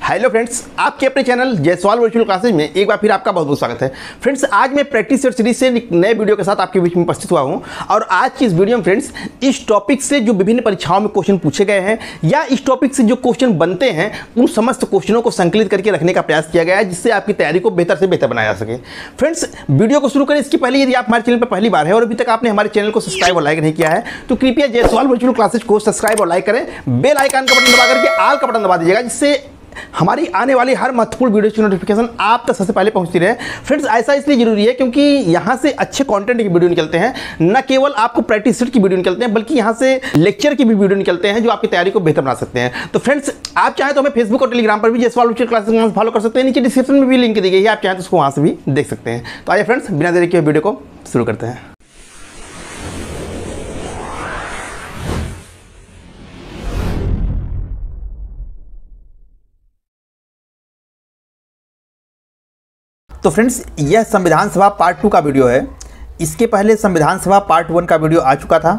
Hello friends, आपके अपने channel Jaiswal virtual classes में एक बार फिर आपका बहुत बहुत स्वागत है। फ्रेंड्स, आज मैं प्रैक्टिस सेट सीरीज से एक नए वीडियो के साथ आपके बीच में उपस्थित हुआ हूं और आज की इस वीडियो में फ्रेंड्स इस टॉपिक से जो विभिन्न परीक्षाओं में क्वेश्चन पूछे गए हैं या इस टॉपिक से जो क्वेश्चन बनते हैं उन समस्त क्वेश्चनों को संकलित करके रखने का प्रयास किया गया है, जिससे आपकी तैयारी को बेहतर से बेहतर बनाया जा सके। फ्रेंड्स, वीडियो को शुरू करें इसके पहले यदि आप हमारे चैनल पर पहली बार है और अभी तक आपने हमारे चैनल को सब्सक्राइब और लाइक नहीं किया है तो कृपया जयसवाल वर्चुअल क्लासेज को सब्सक्राइब और लाइक करें। बेल आइकन का बटन दबा करके ऑल का बटन दबा दीजिएगा, जिससे हमारी आने वाली हर महत्वपूर्ण वीडियो की नोटिफिकेशन आप तक सबसे पहले पहुंचती रहे। फ्रेंड्स, ऐसा इसलिए जरूरी है क्योंकि यहाँ से अच्छे कंटेंट की वीडियो निकलते हैं, न केवल आपको प्रैक्टिस सेट की वीडियो निकलते हैं बल्कि यहाँ से लेक्चर की भी वीडियो निकलते हैं जो आपकी तैयारी को बेहतर बना सकते हैं। तो फ्रेंड्स, आप चाहें तो हमें फेसबुक और टेलीग्राम पर भी जयसवाल वर्चुअल क्लासेस फॉलो कर सकते हैं। नीचे डिस्क्रिप्शन में भी लिंक दी गई है, आप चाहें तो उसको वहाँ से भी देख सकते हैं। तो आइए फ्रेंड्स, बिना देरी के वीडियो को शुरू करते हैं। तो फ्रेंड्स, यह संविधान सभा पार्ट 2 का वीडियो है। इसके पहले संविधान सभा पार्ट 1 का वीडियो आ चुका था,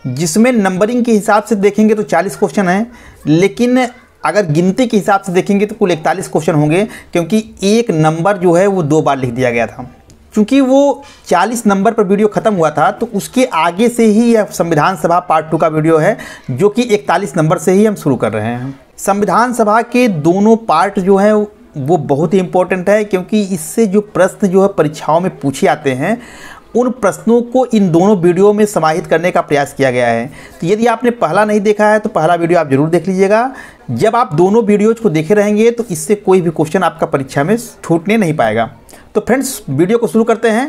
जिसमें नंबरिंग के हिसाब से देखेंगे तो 40 क्वेश्चन हैं, लेकिन अगर गिनती के हिसाब से देखेंगे तो कुल 41 क्वेश्चन होंगे, क्योंकि एक नंबर जो है वो 2 बार लिख दिया गया था। क्योंकि वो 40 नंबर पर वीडियो ख़त्म हुआ था तो उसके आगे से ही यह संविधान सभा पार्ट 2 का वीडियो है, जो कि 41 नंबर से ही हम शुरू कर रहे हैं। संविधान सभा के दोनों पार्ट जो हैं वो बहुत ही इम्पोर्टेंट है, क्योंकि इससे जो प्रश्न जो है परीक्षाओं में पूछे आते हैं उन प्रश्नों को इन दोनों वीडियो में समाहित करने का प्रयास किया गया है। तो यदि आपने पहला नहीं देखा है तो पहला वीडियो आप जरूर देख लीजिएगा। जब आप दोनों वीडियोज़ को देखे रहेंगे तो इससे कोई भी क्वेश्चन आपका परीक्षा में छूटने नहीं पाएगा। तो फ्रेंड्स, वीडियो को शुरू करते हैं।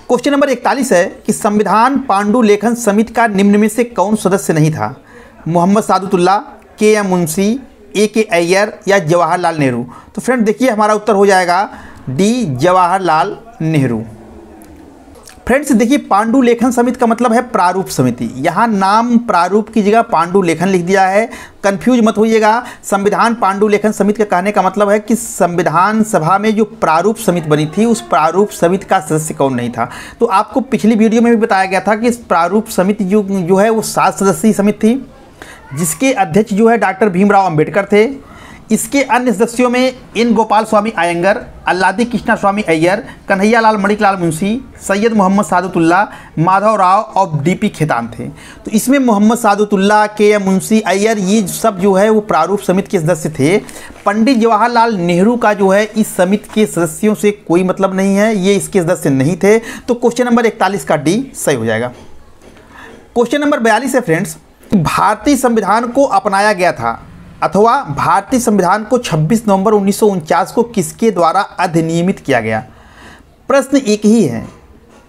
क्वेश्चन नंबर 41 है कि संविधान पांडुलेखन समिति का निम्न में से कौन सदस्य नहीं था? मोहम्मद सादुतुल्ला, के.एम. मुंशी, ए.के. अय्यर या जवाहरलाल नेहरू? तो फ्रेंड देखिए, हमारा उत्तर हो जाएगा डी, जवाहरलाल नेहरू। फ्रेंड्स देखिए, पांडुलेखन समिति का मतलब है प्रारूप समिति। यहाँ नाम प्रारूप की जगह पांडुलेखन लिख दिया है, कंफ्यूज मत होइएगा। संविधान पांडुलेखन समिति का कहने का मतलब है कि संविधान सभा में जो प्रारूप समिति बनी थी उस प्रारूप समिति का सदस्य कौन नहीं था। तो आपको पिछली वीडियो में भी बताया गया था कि इस प्रारूप समिति जो है वो 7 सदस्यीय समिति थी, जिसके अध्यक्ष जो है डॉक्टर भीमराव अंबेडकर थे। इसके अन्य सदस्यों में एन गोपाल स्वामी अयंगर, अल्लादी कृष्णा स्वामी अय्यर, कन्हैयालाल मणिकलाल मुंशी, सैयद मोहम्मद सादुतुल्ला, माधव राव और डी.पी. खेतान थे। तो इसमें मोहम्मद सादुतुल्ला, के.एम. मुंशी, अय्यर ये सब जो है वो प्रारूप समिति के सदस्य थे। पंडित जवाहरलाल नेहरू का जो है इस समिति के सदस्यों से कोई मतलब नहीं है, ये इसके सदस्य नहीं थे। तो क्वेश्चन नंबर 41 का डी सही हो जाएगा। क्वेश्चन नंबर 42 है फ्रेंड्स, भारतीय संविधान को अपनाया गया था अथवा भारतीय संविधान को 26 नवंबर 1949 को किसके द्वारा अधिनियमित किया गया? प्रश्न एक ही है,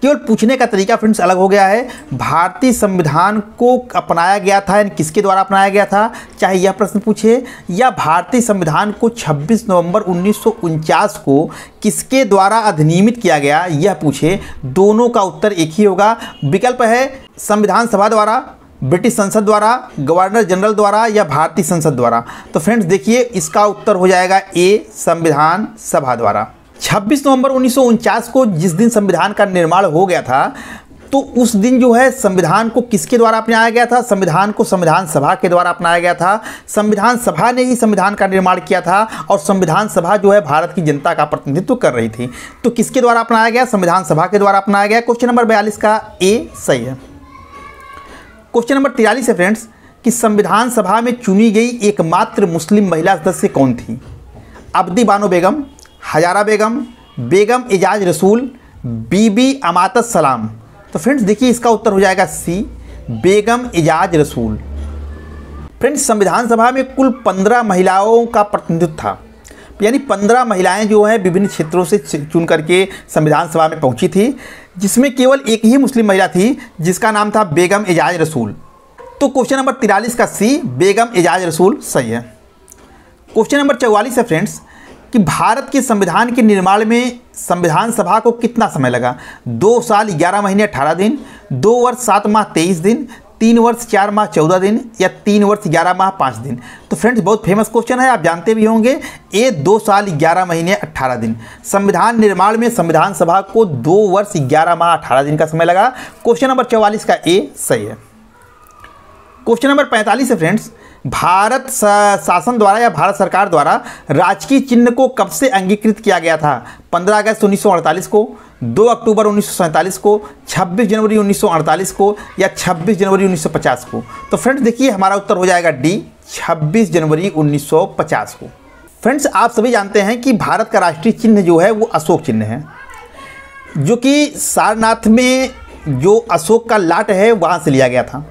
केवल पूछने का तरीका फ्रेंड्स अलग हो गया है। भारतीय संविधान को अपनाया गया था यानी किसके द्वारा अपनाया गया था, चाहे यह प्रश्न पूछे या भारतीय संविधान को 26 नवंबर 1949 को किसके द्वारा अधिनियमित किया गया यह पूछे, दोनों का उत्तर एक ही होगा। विकल्प है संविधान सभा द्वारा, ब्रिटिश संसद द्वारा, गवर्नर जनरल द्वारा या भारतीय संसद द्वारा। तो फ्रेंड्स देखिए, इसका उत्तर हो जाएगा ए, संविधान सभा द्वारा। 26 नवंबर 1949 को जिस दिन संविधान का निर्माण हो गया था तो उस दिन जो है संविधान को किसके द्वारा अपनाया गया था? संविधान को संविधान सभा के द्वारा अपनाया गया था। संविधान सभा ने ही संविधान का निर्माण किया था और संविधान सभा जो है भारत की जनता का प्रतिनिधित्व कर रही थी। तो किसके द्वारा अपनाया गया? संविधान सभा के द्वारा अपनाया गया। क्वेश्चन नंबर 42 का ए सही है। क्वेश्चन नंबर 43 है फ्रेंड्स कि संविधान सभा में चुनी गई एकमात्र मुस्लिम महिला सदस्य कौन थी? अब्दी बानो बेगम, हजारा बेगम, बेगम एजाज रसूल, बीबी अमातत सलाम। तो फ्रेंड्स देखिए, इसका उत्तर हो जाएगा सी, बेगम एजाज रसूल। फ्रेंड्स, संविधान सभा में कुल 15 महिलाओं का प्रतिनिधित्व था, यानी 15 महिलाएं जो हैं विभिन्न क्षेत्रों से चुन करके संविधान सभा में पहुंची थी, जिसमें केवल एक ही मुस्लिम महिला थी जिसका नाम था बेगम एजाज रसूल। तो क्वेश्चन नंबर 43 का सी, बेगम एजाज रसूल सही है। क्वेश्चन नंबर 44 है फ्रेंड्स कि भारत के संविधान के निर्माण में संविधान सभा को कितना समय लगा? 2 साल 11 महीने 18 दिन, 2 वर्ष 7 माह 23 दिन, 3 वर्ष 4 माह 14 दिन या 3 वर्ष 11 माह 5 दिन? तो फ्रेंड्स बहुत फेमस क्वेश्चन है, आप जानते भी होंगे। ए 2 साल 11 महीने 18 दिन। संविधान निर्माण में संविधान सभा को 2 वर्ष 11 माह 18 दिन का समय लगा। क्वेश्चन नंबर 44 का ए सही है। क्वेश्चन नंबर 45 है फ्रेंड्स, भारत शासन द्वारा या भारत सरकार द्वारा राजकीय चिन्ह को कब से अंगीकृत किया गया था? 15 अगस्त 1948 को, 2 अक्टूबर 1947 को, 26 जनवरी 1948 को या 26 जनवरी 1950 को? तो फ्रेंड्स देखिए हमारा उत्तर हो जाएगा डी, 26 जनवरी 1950 को। फ्रेंड्स आप सभी जानते हैं कि भारत का राष्ट्रीय चिन्ह जो है वो अशोक चिन्ह है, जो कि सारनाथ में जो अशोक का लाट है वहाँ से लिया गया था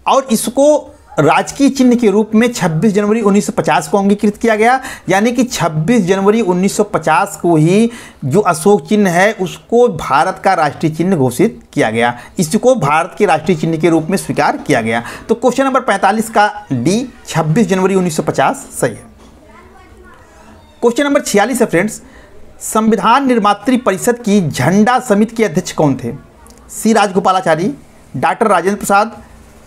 और इसको राजकीय चिन्ह के रूप में 26 जनवरी 1950 को अंगीकृत किया गया। यानी कि 26 जनवरी 1950 को ही जो अशोक चिन्ह है उसको भारत का राष्ट्रीय चिन्ह घोषित किया गया, इसको भारत के राष्ट्रीय चिन्ह के रूप में स्वीकार किया गया। तो क्वेश्चन नंबर 45 का डी, 26 जनवरी 1950 सही है। क्वेश्चन नंबर 46 है फ्रेंड्स, संविधान निर्मात्री परिषद की झंडा समिति के अध्यक्ष कौन थे? सी राजगोपालाचारी, डॉक्टर राजेंद्र प्रसाद,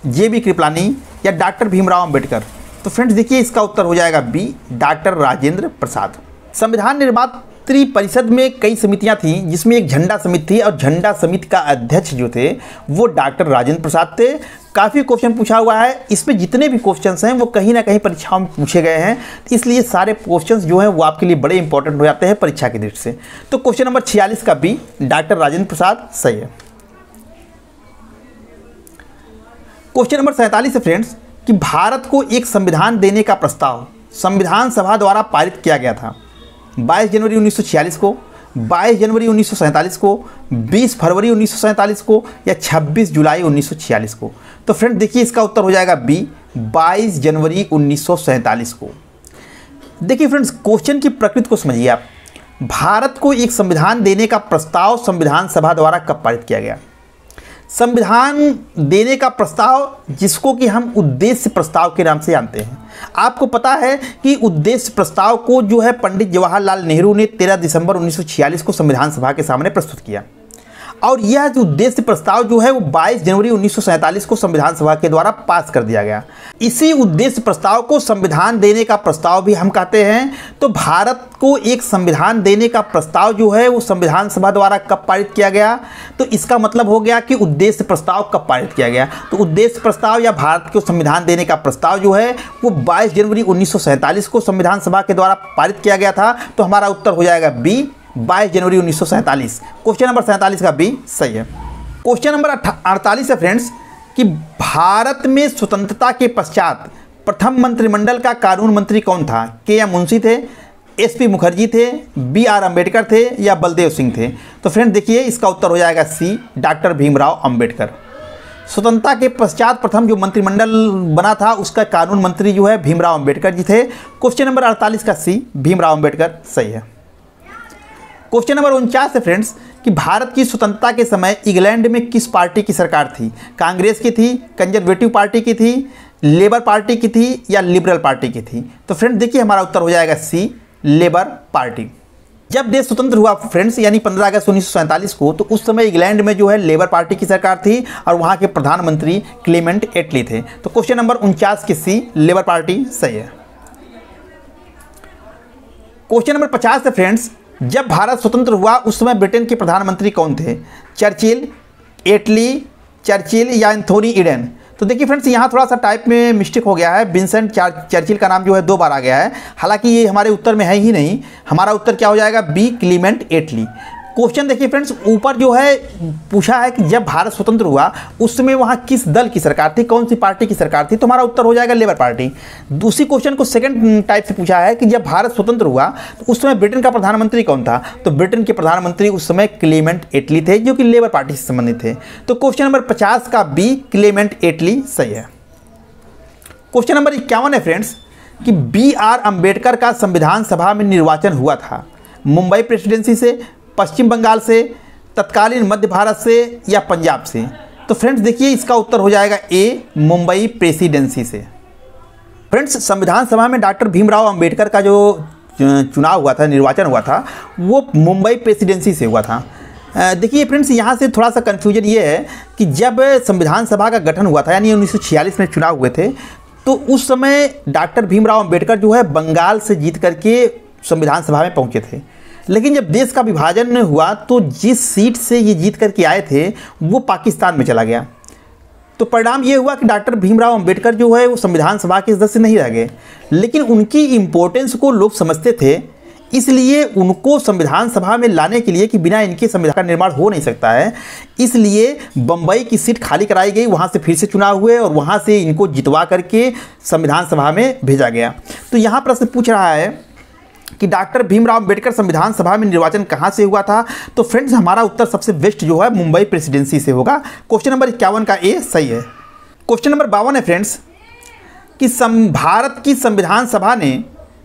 जे.बी. कृपलानी या डॉक्टर भीमराव अंबेडकर? तो फ्रेंड्स देखिए इसका उत्तर हो जाएगा बी, डॉक्टर राजेंद्र प्रसाद। संविधान निर्मात्री परिषद में कई समितियां थीं, जिसमें एक झंडा समिति थी और झंडा समिति का अध्यक्ष जो थे वो डॉक्टर राजेंद्र प्रसाद थे। काफ़ी क्वेश्चन पूछा हुआ है, इसमें जितने भी क्वेश्चंस हैं वो कहीं ना कहीं परीक्षाओं में पूछे गए हैं, इसलिए सारे क्वेश्चंस जो हैं वो आपके लिए बड़े इंपॉर्टेंट हो जाते हैं परीक्षा की दृष्टि से। तो क्वेश्चन नंबर 46 का बी, डॉक्टर राजेंद्र प्रसाद सही है। क्वेश्चन नंबर 47 है फ्रेंड्स कि भारत को एक संविधान देने का प्रस्ताव संविधान सभा द्वारा पारित किया गया था 22 जनवरी 1946 को, 22 जनवरी 1947 को, 20 फरवरी 1947 को या 26 जुलाई 1946 को? तो फ्रेंड देखिए इसका उत्तर हो जाएगा बी, 22 जनवरी 1947 को। देखिए फ्रेंड्स क्वेश्चन की प्रकृति को समझिए आप। भारत को एक संविधान देने का प्रस्ताव संविधान सभा द्वारा कब पारित किया गया? संविधान देने का प्रस्ताव, जिसको कि हम उद्देश्य प्रस्ताव के नाम से जानते हैं। आपको पता है कि उद्देश्य प्रस्ताव को जो है पंडित जवाहरलाल नेहरू ने 13 दिसंबर 1946 को संविधान सभा के सामने प्रस्तुत किया और यह जो उद्देश्य प्रस्ताव जो है वो 22 जनवरी 1947 को संविधान सभा के द्वारा पास कर दिया गया। इसी उद्देश्य प्रस्ताव को संविधान देने का प्रस्ताव भी हम कहते हैं। तो भारत को एक संविधान देने का प्रस्ताव जो है वो संविधान सभा द्वारा कब पारित किया गया? तो इसका मतलब हो गया कि उद्देश्य प्रस्ताव कब पारित किया गया। तो उद्देश्य प्रस्ताव या भारत को संविधान देने का प्रस्ताव जो है वो 22 जनवरी 1947 को संविधान सभा के द्वारा पारित किया गया था। तो हमारा उत्तर हो जाएगा बी, 22 जनवरी 1947। क्वेश्चन नंबर 47 का बी सही है। क्वेश्चन नंबर 48 है फ्रेंड्स कि भारत में स्वतंत्रता के पश्चात प्रथम मंत्रिमंडल का कानून मंत्री कौन था? के एम मुंशी थे, एस.पी. मुखर्जी थे, बी.आर. अंबेडकर थे या बलदेव सिंह थे? तो फ्रेंड देखिए इसका उत्तर हो जाएगा सी, डॉक्टर भीमराव अंबेडकर। स्वतंत्रता के पश्चात प्रथम जो मंत्रिमंडल बना था उसका कानून मंत्री जो है भीमराव अंबेडकर जी थे। क्वेश्चन नंबर 48 का सी, भीमराव अंबेडकर सही है। क्वेश्चन नंबर 49 है फ्रेंड्स कि भारत की स्वतंत्रता के समय इंग्लैंड में किस पार्टी की सरकार थी? कांग्रेस की थी, कंजर्वेटिव पार्टी की थी, लेबर पार्टी की थी या लिबरल पार्टी की थी? तो फ्रेंड्स देखिए हमारा उत्तर हो जाएगा सी, लेबर पार्टी। जब देश स्वतंत्र हुआ फ्रेंड्स यानी 15 अगस्त 1947 को, तो उस समय इंग्लैंड में जो है लेबर पार्टी की सरकार थी और वहाँ के प्रधानमंत्री क्लेमेंट एटली थे। तो क्वेश्चन नंबर 49 के सी, लेबर पार्टी सही है। क्वेश्चन नंबर 50 है फ्रेंड्स, जब भारत स्वतंत्र हुआ उस समय ब्रिटेन के प्रधानमंत्री कौन थे? चर्चिल, एटली, चर्चिल या एंथोनी ईडन? तो देखिए फ्रेंड्स यहाँ थोड़ा सा टाइप में मिस्टेक हो गया है, विंसेंट चर्चिल का नाम जो है 2 बार आ गया है, हालांकि ये हमारे उत्तर में है ही नहीं। हमारा उत्तर क्या हो जाएगा? बी, क्लीमेंट एटली। क्वेश्चन देखिए फ्रेंड्स ऊपर जो है पूछा है कि जब भारत स्वतंत्र हुआ उस समय वहाँ किस दल की सरकार थी, कौन सी पार्टी की सरकार थी? तो हमारा उत्तर हो जाएगा लेबर पार्टी। दूसरी क्वेश्चन को सेकंड टाइप से पूछा है कि जब भारत स्वतंत्र हुआ तो उस समय ब्रिटेन का प्रधानमंत्री कौन था? तो ब्रिटेन के प्रधानमंत्री उस समय क्लेमेंट एटली थे, जो कि लेबर पार्टी से संबंधित थे। तो क्वेश्चन नंबर 50 का बी, क्लेमेंट एटली सही है। क्वेश्चन नंबर 51 है फ्रेंड्स कि बी.आर. अंबेडकर का संविधान सभा में निर्वाचन हुआ था मुंबई प्रेसिडेंसी से, पश्चिम बंगाल से, तत्कालीन मध्य भारत से या पंजाब से? तो फ्रेंड्स देखिए इसका उत्तर हो जाएगा ए, मुंबई प्रेसिडेंसी से। फ्रेंड्स संविधान सभा में डॉक्टर भीमराव अंबेडकर का जो चुनाव हुआ था, निर्वाचन हुआ था, वो मुंबई प्रेसिडेंसी से हुआ था। देखिए फ्रेंड्स यहाँ से थोड़ा सा कन्फ्यूजन ये है कि जब संविधान सभा का गठन हुआ था यानी 1946 में चुनाव हुए थे, तो उस समय डॉक्टर भीमराव अंबेडकर जो है बंगाल से जीत करके संविधान सभा में पहुँचे थे। लेकिन जब देश का विभाजन हुआ तो जिस सीट से ये जीत करके आए थे वो पाकिस्तान में चला गया। तो परिणाम ये हुआ कि डॉक्टर भीमराव अंबेडकर जो है वो संविधान सभा के सदस्य नहीं रह गए, लेकिन उनकी इम्पोर्टेंस को लोग समझते थे, इसलिए उनको संविधान सभा में लाने के लिए कि बिना इनके संविधान का निर्माण हो नहीं सकता है, इसलिए बम्बई की सीट खाली कराई गई, वहाँ से फिर से चुनाव हुए और वहाँ से इनको जितवा करके संविधान सभा में भेजा गया। तो यहाँ प्रश्न पूछ रहा है कि डॉक्टर भीमराव अंबेडकर संविधान सभा में निर्वाचन कहाँ से हुआ था? तो फ्रेंड्स हमारा उत्तर सबसे बेस्ट जो है मुंबई प्रेसिडेंसी से होगा। क्वेश्चन नंबर 51 का ए सही है। क्वेश्चन नंबर 52 है फ्रेंड्स कि भारत की संविधान सभा ने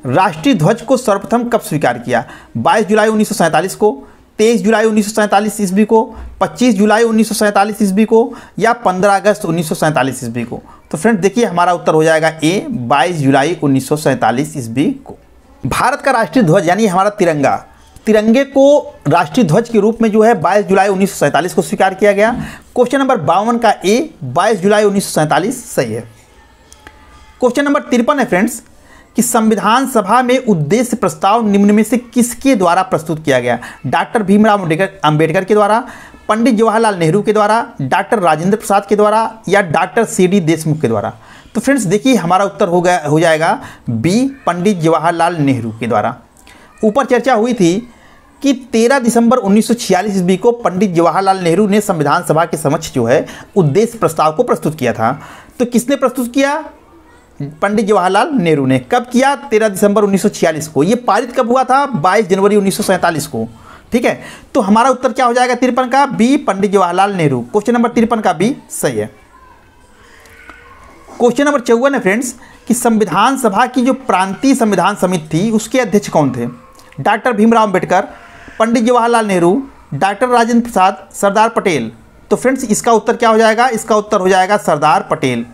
राष्ट्रीय ध्वज को सर्वप्रथम कब स्वीकार किया? 22 जुलाई 1947 को, 23 जुलाई 1947 ईस्वी को, 25 जुलाई 1947 ईस्वी को या 15 अगस्त 1947 ईस्वी को? तो फ्रेंड्स देखिए हमारा उत्तर हो जाएगा ए 22 जुलाई 1947 ईस्वी को। भारत का राष्ट्रीय ध्वज यानी हमारा तिरंगे को राष्ट्रीय ध्वज के रूप में जो है 22 जुलाई 1947 को स्वीकार किया गया। क्वेश्चन नंबर 52 का ए 22 जुलाई 1947 सही है। क्वेश्चन नंबर 53 है फ्रेंड्स कि संविधान सभा में उद्देश्य प्रस्ताव निम्न में से किसके द्वारा प्रस्तुत किया गया? डॉक्टर भीमराव अंबेडकर के द्वारा, पंडित जवाहरलाल नेहरू के द्वारा, डॉक्टर राजेंद्र प्रसाद के द्वारा या डॉक्टर सी.डी. देशमुख के द्वारा? तो फ्रेंड्स देखिए हमारा उत्तर हो जाएगा बी पंडित जवाहरलाल नेहरू के द्वारा। ऊपर चर्चा हुई थी कि 13 दिसंबर 1946 ईस्वी को पंडित जवाहरलाल नेहरू ने संविधान सभा के समक्ष जो है उद्देश्य प्रस्ताव को प्रस्तुत किया था। तो किसने प्रस्तुत किया? पंडित जवाहरलाल नेहरू ने। कब किया? 13 दिसंबर 1946 को। ये पारित कब हुआ था? 22 जनवरी 1947 को। ठीक है, तो हमारा उत्तर क्या हो जाएगा 53 का? B Pandit Jawaharlal Nehru. Question number 53 का बी सही है। क्वेश्चन नंबर 54 है फ्रेंड्स कि संविधान सभा की जो प्रांतीय संविधान समिति थी उसके अध्यक्ष कौन थे? डॉक्टर भीमराव अंबेडकर, पंडित जवाहरलाल नेहरू, डॉक्टर राजेंद्र प्रसाद, सरदार पटेल? तो फ्रेंड्स इसका उत्तर क्या हो जाएगा? इसका उत्तर हो जाएगा सरदार पटेल।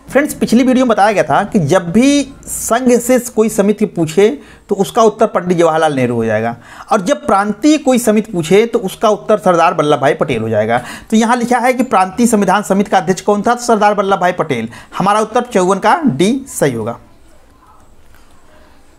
फ्रेंड्स पिछली वीडियो में बताया गया था कि जब भी संघ से कोई समिति पूछे तो उसका उत्तर पंडित जवाहरलाल नेहरू हो जाएगा, और जब प्रांतीय कोई समिति पूछे तो उसका उत्तर सरदार वल्लभ भाई पटेल हो जाएगा। तो यहाँ लिखा है कि प्रांतीय संविधान समिति का अध्यक्ष कौन था? तो सरदार वल्लभ भाई पटेल। हमारा उत्तर 54 का डी सही होगा।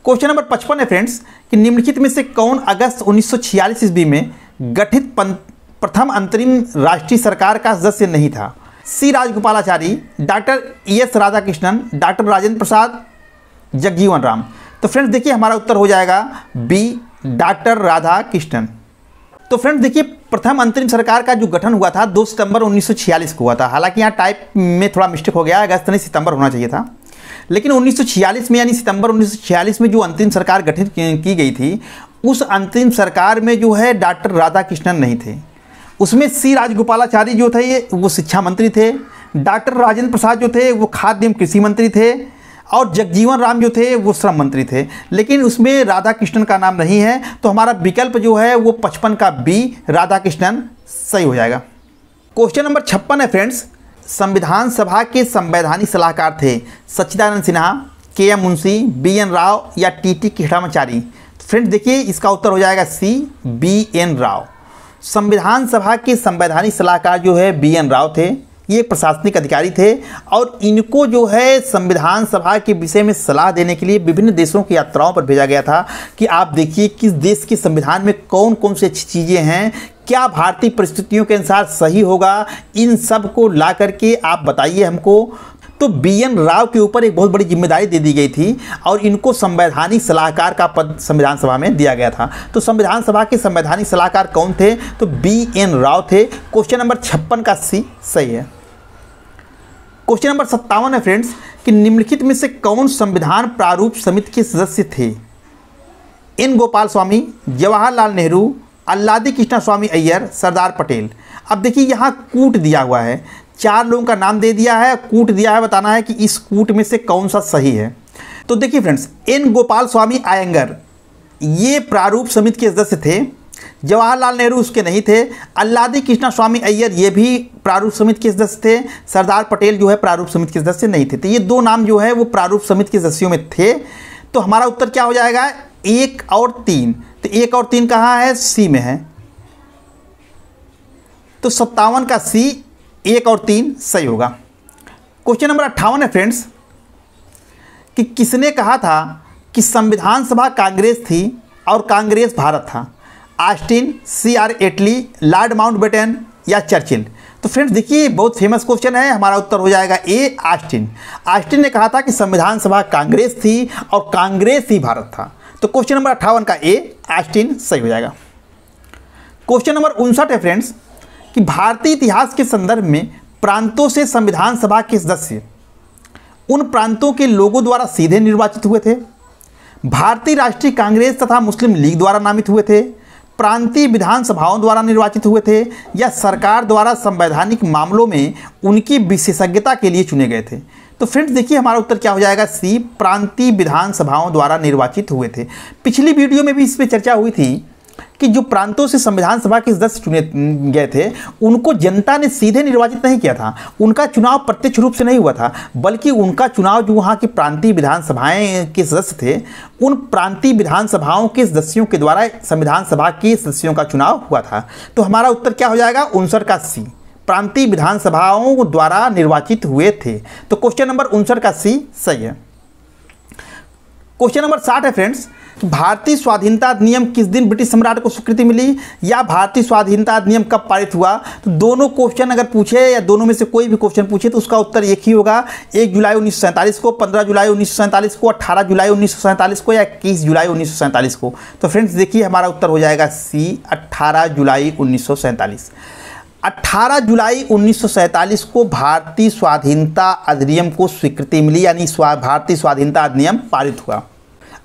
क्वेश्चन नंबर 55 है फ्रेंड्स कि निम्नलिखित में से कौन अगस्त 1946 ईस्वी में गठित प्रथम अंतरिम राष्ट्रीय सरकार का सदस्य नहीं था? C Rajagopalachari, doctor S Radhakrishnan, doctor Rajendra Prasad, Jagjivan Ram? तो फ्रेंड्स देखिए हमारा उत्तर हो जाएगा बी डॉक्टर राधाकृष्णन। तो फ्रेंड्स देखिए प्रथम अंतरिम सरकार का जो गठन हुआ था 2 सितंबर 1946 को हुआ था। हालांकि यहाँ टाइप में थोड़ा मिस्टेक हो गया, अगस्त नहीं सितंबर होना चाहिए था, लेकिन 1946 में यानी सितंबर 1946 में जो अंतरिम सरकार गठित की गई थी उस अंतरिम सरकार में जो है डॉक्टर राधाकृष्णन नहीं थे। उसमें सी राजगोपालाचारी जो थे वो शिक्षा मंत्री थे, डॉक्टर राजेंद्र प्रसाद जो थे वो खाद्य एवं कृषि मंत्री थे, और जगजीवन राम जो थे वो श्रम मंत्री थे, लेकिन उसमें राधाकृष्णन का नाम नहीं है। तो हमारा विकल्प जो है वो 55 का बी राधाकृष्णन सही हो जाएगा। क्वेश्चन नंबर 56 है फ्रेंड्स, संविधान सभा के संवैधानिक सलाहकार थे सच्चिदानंद सिन्हा, के.एम. मुंशी, बी.एन. राव या टी.टी. कृष्णामाचारी? फ्रेंड्स देखिए इसका उत्तर हो जाएगा सी बी.एन. राव। संविधान सभा के संवैधानिक सलाहकार जो है बी.एन. राव थे। ये प्रशासनिक अधिकारी थे और इनको जो है संविधान सभा के विषय में सलाह देने के लिए विभिन्न देशों की यात्राओं पर भेजा गया था कि आप देखिए किस देश के संविधान में कौन कौन सी अच्छी चीज़ें हैं, क्या भारतीय परिस्थितियों के अनुसार सही होगा, इन सब को ला करके आप बताइए हमको। तो बी.एन. राव के ऊपर एक बहुत बड़ी जिम्मेदारी दे दी गई थी और इनको संवैधानिक सलाहकार का पद संविधान सभा में दिया गया था। तो संविधान सभा के संवैधानिक सलाहकार कौन थे? तो बी.एन. राव थे। क्वेश्चन नंबर 56 का सी सही है। क्वेश्चन नंबर 57 है फ्रेंड्स कि निम्नलिखित में से कौन संविधान प्रारूप समिति के सदस्य थे? एन गोपाल स्वामी, जवाहरलाल नेहरू, अल्लादी कृष्णा स्वामी अय्यर, सरदार पटेल? अब देखिए यहाँ कूट दिया हुआ है, 4 लोगों का नाम दे दिया है, कूट दिया है, बताना है कि इस कूट में से कौन सा सही है। तो देखिए फ्रेंड्स एन गोपाल स्वामी अयंगर ये प्रारूप समिति के सदस्य थे, जवाहरलाल नेहरू उसके नहीं थे, अल्लादी कृष्णा स्वामी अय्यर ये भी प्रारूप समिति के सदस्य थे, सरदार पटेल जो है प्रारूप समिति के सदस्य नहीं थे। तो ये 2 नाम जो है वो प्रारूप समिति के सदस्यों में थे। तो हमारा उत्तर क्या हो जाएगा? 1 और 3। तो 1 और 3 कहाँ है? सी में है। तो 57 का सी 1 और 3 सही होगा। क्वेश्चन नंबर 58 है फ्रेंड्स कि किसने कहा था कि संविधान सभा कांग्रेस थी और कांग्रेस भारत था? Austin, C R. Attlee, Lord Mountbatten या चर्चिल? तो फ्रेंड्स देखिए बहुत फेमस क्वेश्चन है, हमारा उत्तर हो जाएगा ए ऑस्टिन। ऑस्टिन ने कहा था कि संविधान सभा कांग्रेस थी और कांग्रेस ही भारत था। तो क्वेश्चन नंबर 58 का ए ऑस्टिन सही हो जाएगा। क्वेश्चन नंबर 59 है फ्रेंड्स कि भारतीय इतिहास के संदर्भ में प्रांतों से संविधान सभा के सदस्य उन प्रांतों के लोगों द्वारा सीधे निर्वाचित हुए थे, भारतीय राष्ट्रीय कांग्रेस तथा मुस्लिम लीग द्वारा नामित हुए थे, प्रांतीय विधानसभाओं द्वारा निर्वाचित हुए थे, या सरकार द्वारा संवैधानिक मामलों में उनकी विशेषज्ञता के लिए चुने गए थे। तो फ्रेंड्स देखिए हमारा उत्तर क्या हो जाएगा सी, प्रांतीय विधानसभाओं द्वारा निर्वाचित हुए थे। पिछली वीडियो में भी इस पर चर्चा हुई थी कि जो प्रांतों से संविधान सभा के सदस्य चुने गए थे उनको जनता ने सीधे निर्वाचित नहीं किया था, उनका चुनाव प्रत्यक्ष रूप से नहीं हुआ था, बल्कि उनका चुनाव जो वहाँ की प्रांतीय विधानसभाएं के सदस्य थे उन प्रांतीय विधानसभाओं के सदस्यों के द्वारा संविधान सभा के सदस्यों का चुनाव हुआ था। तो हमारा उत्तर क्या हो जाएगा 59 का सी, प्रांतीय विधानसभाओं द्वारा निर्वाचित हुए थे। तो क्वेश्चन नंबर 59 का सी सही है। क्वेश्चन नंबर 60 है फ्रेंड्स, भारतीय स्वाधीनता अधिनियम किस दिन ब्रिटिश सम्राट को स्वीकृति मिली या भारतीय स्वाधीनता अधिनियम कब पारित हुआ। तो दोनों क्वेश्चन अगर पूछे या दोनों में से कोई भी क्वेश्चन पूछे तो उसका उत्तर एक ही होगा, 1 जुलाई 1947 को, 15 जुलाई 1947 को, 18 जुलाई 1947 को या 21 जुलाई 1947 को। तो फ्रेंड्स देखिए हमारा उत्तर हो जाएगा सी, 18 जुलाई 1947। 18 जुलाई 1947 को भारतीय स्वाधीनता अधिनियम को स्वीकृति मिली, यानी भारतीय स्वाधीनता अधिनियम पारित हुआ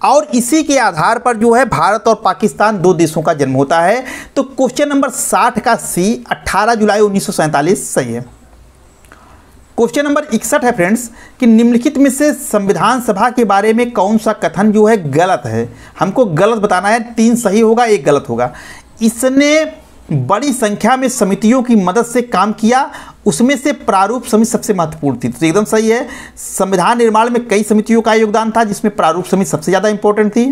और इसी के आधार पर जो है भारत और पाकिस्तान दो देशों का जन्म होता है। तो क्वेश्चन नंबर 60 का सी, 18 जुलाई 1947 सही है। क्वेश्चन नंबर 61 है फ्रेंड्स कि निम्नलिखित में से संविधान सभा के बारे में कौन सा कथन जो है गलत है। हमको गलत बताना है, 3 सही होगा 1 गलत होगा। इसने बड़ी संख्या में समितियों की मदद से काम किया, उसमें से प्रारूप समिति सबसे महत्वपूर्ण थी। तो एकदम सही है, संविधान निर्माण में कई समितियों का योगदान था जिसमें प्रारूप समिति सबसे ज़्यादा इंपॉर्टेंट थी।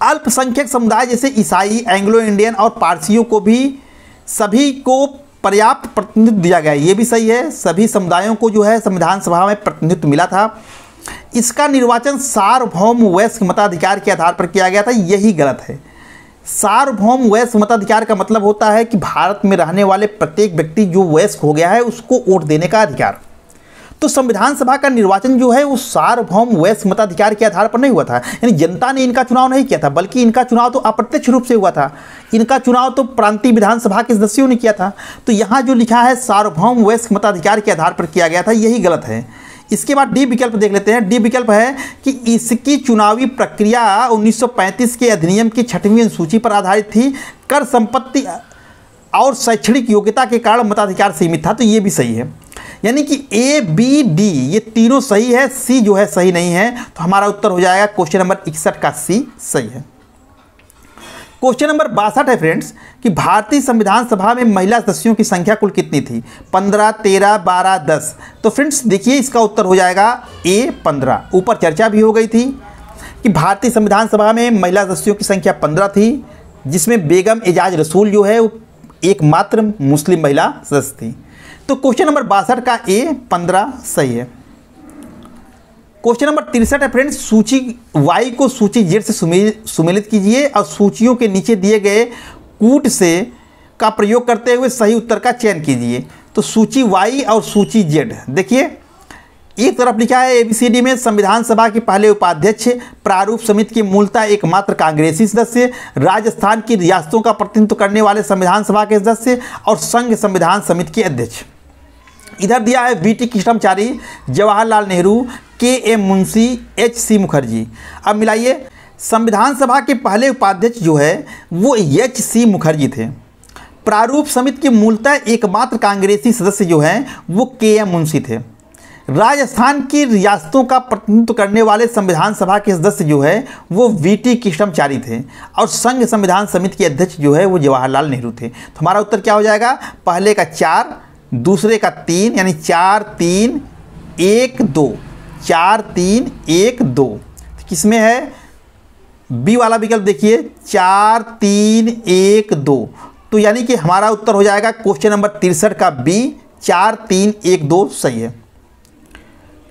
अल्पसंख्यक समुदाय जैसे ईसाई, एंग्लो इंडियन और पारसियों को भी सभी को पर्याप्त प्रतिनिधित्व दिया गया, ये भी सही है, सभी समुदायों को जो है संविधान सभा में प्रतिनिधित्व मिला था। इसका निर्वाचन सार्वभौम वयस्क मताधिकार के आधार पर किया गया था, यही गलत है। सार्वभौम वयस्क मताधिकार का मतलब होता है कि भारत में रहने वाले प्रत्येक व्यक्ति जो वयस्क हो गया है उसको वोट देने का अधिकार। तो संविधान सभा का निर्वाचन जो है वो सार्वभौम वयस्क मताधिकार के आधार पर नहीं हुआ था, यानी जनता ने इनका चुनाव नहीं किया था, बल्कि इनका चुनाव तो अप्रत्यक्ष रूप से हुआ था। इनका चुनाव तो प्रांतीय विधानसभा के सदस्यों ने किया था। तो यहाँ जो लिखा है सार्वभौम वयस्क मताधिकार के आधार पर किया गया था, यही गलत है। इसके बाद डी विकल्प देख लेते हैं। डी विकल्प है कि इसकी चुनावी प्रक्रिया 1935 के अधिनियम की 6वीं अनुसूची पर आधारित थी, कर संपत्ति और शैक्षणिक योग्यता के कारण मताधिकार सीमित था। तो ये भी सही है, यानी कि ए बी डी ये तीनों सही है, सी जो है सही नहीं है। तो हमारा उत्तर हो जाएगा क्वेश्चन नंबर 61 का सी सही है। क्वेश्चन नंबर 62 है फ्रेंड्स कि भारतीय संविधान सभा में महिला सदस्यों की संख्या कुल कितनी थी, 15, 13, 12, 10। तो फ्रेंड्स देखिए इसका उत्तर हो जाएगा ए 15। ऊपर चर्चा भी हो गई थी कि भारतीय संविधान सभा में महिला सदस्यों की संख्या 15 थी, जिसमें बेगम एजाज रसूल जो है वो एकमात्र मुस्लिम महिला सदस्य थी। तो क्वेश्चन नंबर 62 का ए 15 सही है। क्वेश्चन नंबर 63 है फ्रेंड्स, सूची वाई को सूची जेड से सुमेलित कीजिए और सूचियों के नीचे दिए गए कूट से का प्रयोग करते हुए सही उत्तर का चयन कीजिए। तो सूची वाई और सूची जेड देखिए, एक तरफ लिखा है एबीसीडी में संविधान सभा के पहले उपाध्यक्ष, प्रारूप समिति के मूलतः एकमात्र कांग्रेसी सदस्य, राजस्थान की रियासतों का प्रतिनिधित्व करने वाले संविधान सभा के सदस्य और संघ संविधान समिति के अध्यक्ष। इधर दिया है VT Krishnamachari, Jawaharlal Nehru, K M Munshi, H C Mukherjee. अब मिलाइए, संविधान सभा के पहले उपाध्यक्ष जो है वो एच सी मुखर्जी थे, प्रारूप समिति के मूलतः एकमात्र कांग्रेसी सदस्य जो हैं वो के एम मुंशी थे, राजस्थान की रियासतों का प्रतिनिधित्व करने वाले संविधान सभा के सदस्य जो है वो वीटी कृष्णमाचारी थे और संघ संविधान समिति के अध्यक्ष जो है वो जवाहरलाल नेहरू थे। तो हमारा उत्तर क्या हो जाएगा, पहले का 4, दूसरे का 3, यानी 4, 3, 1, 2, 4, 3, 1, 2। किसमें है, बी वाला विकल्प देखिए, 4, 3, 1, 2। तो यानी कि हमारा उत्तर हो जाएगा क्वेश्चन नंबर 63 का बी, 4, 3, 1, 2 सही है।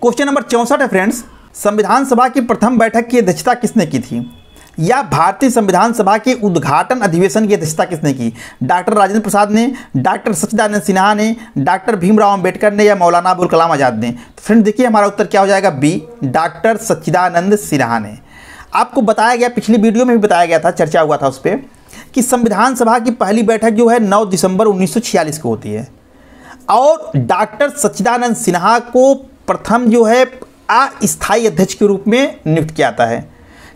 क्वेश्चन नंबर 64 है फ्रेंड्स, संविधान सभा की प्रथम बैठक की अध्यक्षता किसने की थी। या भारतीय संविधान सभा के उद्घाटन अधिवेशन की अध्यक्षता किसने की? डॉक्टर राजेंद्र प्रसाद ने, डॉक्टर सच्चिदानंद सिन्हा ने, डॉक्टर भीमराव अंबेडकर ने या मौलाना अबुल कलाम आज़ाद ने? तो फ्रेंड देखिए हमारा उत्तर क्या हो जाएगा, बी, डॉक्टर सच्चिदानंद सिन्हा ने। आपको बताया गया, पिछली वीडियो में भी बताया गया था, चर्चा हुआ था उस पर, कि संविधान सभा की पहली बैठक जो है 9 दिसंबर 1946 को होती है और डॉक्टर सच्चिदानंद सिन्हा को प्रथम जो है अस्थायी अध्यक्ष के रूप में नियुक्त किया जाता है,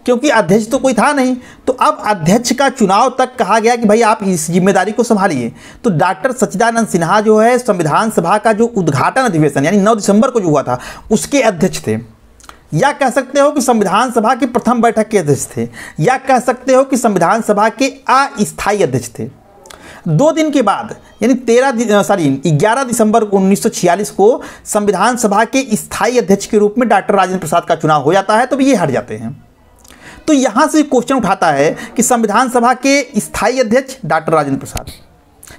क्योंकि अध्यक्ष तो कोई था नहीं। तो अब अध्यक्ष का चुनाव तक कहा गया कि भाई आप इस जिम्मेदारी को संभालिए। तो डॉक्टर सच्चिदानंद सिन्हा जो है संविधान सभा का जो उद्घाटन अधिवेशन यानी 9 दिसंबर को जो हुआ था उसके अध्यक्ष थे, या कह सकते हो कि संविधान सभा की प्रथम बैठक के अध्यक्ष थे, या कह सकते हो कि संविधान सभा के अस्थायी अध्यक्ष थे। 2 दिन के बाद यानी 11 दिसंबर 1946 को संविधान सभा के स्थायी अध्यक्ष के रूप में डॉक्टर राजेंद्र प्रसाद का चुनाव हो जाता है, तो ये हट जाते हैं। तो यहाँ से क्वेश्चन उठाता है कि संविधान सभा के स्थायी अध्यक्ष डॉक्टर राजेंद्र प्रसाद,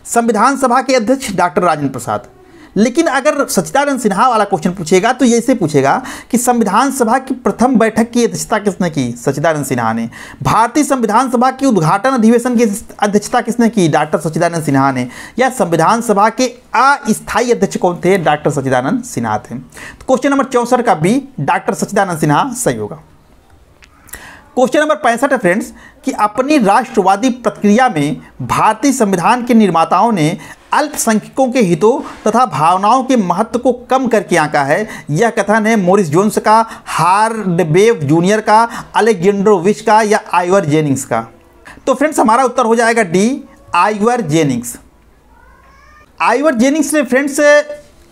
संविधान सभा के अध्यक्ष डॉक्टर राजेंद्र प्रसाद। लेकिन अगर सच्चिदानंद सिन्हा वाला क्वेश्चन पूछेगा तो ये ऐसे पूछेगा कि संविधान सभा की प्रथम बैठक की अध्यक्षता किसने की? सच्चिदानंद सिन्हा ने। भारतीय संविधान सभा के उद्घाटन अधिवेशन की अध्यक्षता किसने की? डॉक्टर सच्चिदानंद सिन्हा ने। या संविधान सभा के अस्थायी अध्यक्ष कौन थे? डॉक्टर सच्चिदानंद सिन्हा थे। तो क्वेश्चन नंबर 64 का बी, डॉक्टर सच्चिदानंद सिन्हा सही होगा। क्वेश्चन नंबर 65 है फ्रेंड्स कि अपनी राष्ट्रवादी प्रक्रिया में भारतीय संविधान के निर्माताओं ने अल्पसंख्यकों के हितों तथा भावनाओं के महत्व को कम करके आंका है। यह कथन है मोरिस जोन्स का, हार्डवेव जूनियर का, अलेक्जेंड्रो विच का या आइवर जेनिंग्स का? तो फ्रेंड्स हमारा उत्तर हो जाएगा D, Ivor Jennings. Ivor Jennings ने फ्रेंड्स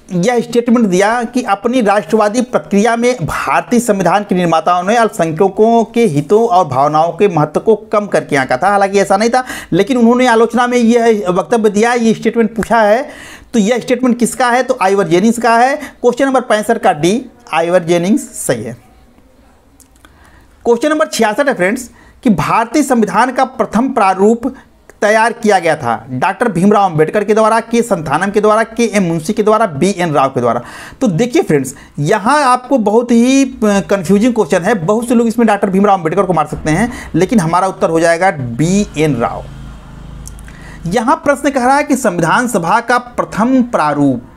यह स्टेटमेंट दिया कि अपनी राष्ट्रवादी प्रक्रिया में भारतीय संविधान के निर्माताओं ने अल्पसंख्यकों के हितों और भावनाओं के महत्व को कम करके आंका था। हालांकि ऐसा नहीं था, लेकिन उन्होंने आलोचना में यह वक्तव्य दिया, ये स्टेटमेंट पूछा है। तो यह स्टेटमेंट किसका है? तो आइवर जेनिंग्स का है। क्वेश्चन नंबर 65 का डी, आइवर जेनिंग्स सही है। क्वेश्चन नंबर 66 है फ्रेंड्स कि भारतीय संविधान का प्रथम प्रारूप तैयार किया गया था डॉक्टर भीमराव अंबेडकर के द्वारा, के संथानम के द्वारा, के एम मुंशी के द्वारा, बी एन राव के द्वारा। तो देखिए फ्रेंड्स यहाँ आपको बहुत ही कंफ्यूजिंग क्वेश्चन है, बहुत से लोग इसमें डॉक्टर भीमराव अंबेडकर को मार सकते हैं, लेकिन हमारा उत्तर हो जाएगा बी एन राव। यहाँ प्रश्न कह रहा है कि संविधान सभा का प्रथम प्रारूप,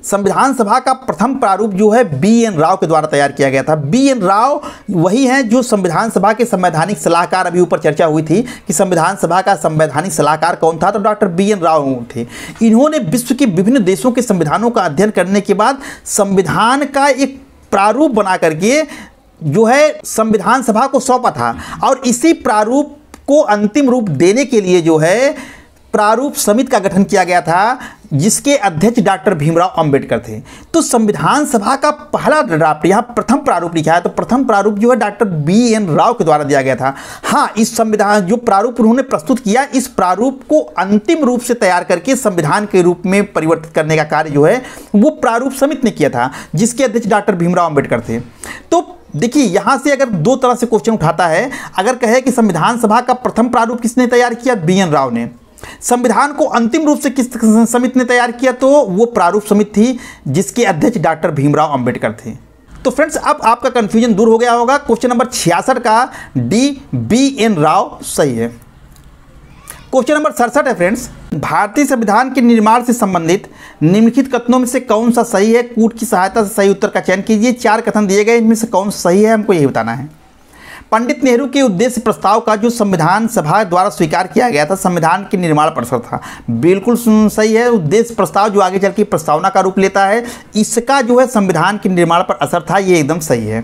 संविधान सभा का प्रथम प्रारूप जो है बी एन राव के द्वारा तैयार किया गया था। बी एन राव वही हैं जो संविधान सभा के संवैधानिक सलाहकार, अभी ऊपर चर्चा हुई थी कि संविधान सभा का संवैधानिक सलाहकार कौन था, तो डॉक्टर बी एन राव थे। इन्होंने विश्व के विभिन्न देशों के संविधानों का अध्ययन करने के बाद संविधान का एक प्रारूप बना करके जो है संविधान सभा को सौंपा था, और इसी प्रारूप को अंतिम रूप देने के लिए जो है प्रारूप समिति का गठन किया गया था, जिसके अध्यक्ष डॉक्टर भीमराव अंबेडकर थे। तो संविधान सभा का पहला ड्राफ्ट, यहाँ प्रथम प्रारूप लिखा है, तो प्रथम प्रारूप जो है डॉक्टर बी एन राव के द्वारा दिया गया था। हाँ, इस संविधान जो प्रारूप उन्होंने प्रस्तुत किया, इस प्रारूप को अंतिम रूप से तैयार करके संविधान के रूप में परिवर्तित करने का कार्य जो है वो प्रारूप समिति ने किया था, जिसके अध्यक्ष डॉक्टर भीमराव अंबेडकर थे। तो देखिए यहाँ से अगर 2 तरह से क्वेश्चन उठाता है, अगर कहे कि संविधान सभा का प्रथम प्रारूप किसने तैयार किया? बी एन राव ने। संविधान को अंतिम रूप से किस समिति ने तैयार किया? तो वो प्रारूप समिति थी, जिसके अध्यक्ष डॉक्टर भीमराव अंबेडकर थे। तो फ्रेंड्स अब आपका कंफ्यूजन दूर हो गया होगा। क्वेश्चन नंबर 66 का डी, बी एन राव सही है। क्वेश्चन नंबर 67 है फ्रेंड्स, भारतीय संविधान के निर्माण से संबंधित निम्नलिखित कथनों में से कौन सा सही है? कूट की सहायता से सही उत्तर का चयन कीजिए। 4 कथन दिए गए, इनमें से कौन सा सही है हमको यही बताना है। पंडित नेहरू के उद्देश्य प्रस्ताव का जो संविधान सभा द्वारा स्वीकार किया गया था, संविधान के निर्माण पर असर था। बिल्कुल सही है। उद्देश्य प्रस्ताव जो आगे चल के प्रस्तावना का रूप लेता है, इसका जो है संविधान के निर्माण पर असर था, ये एकदम सही है।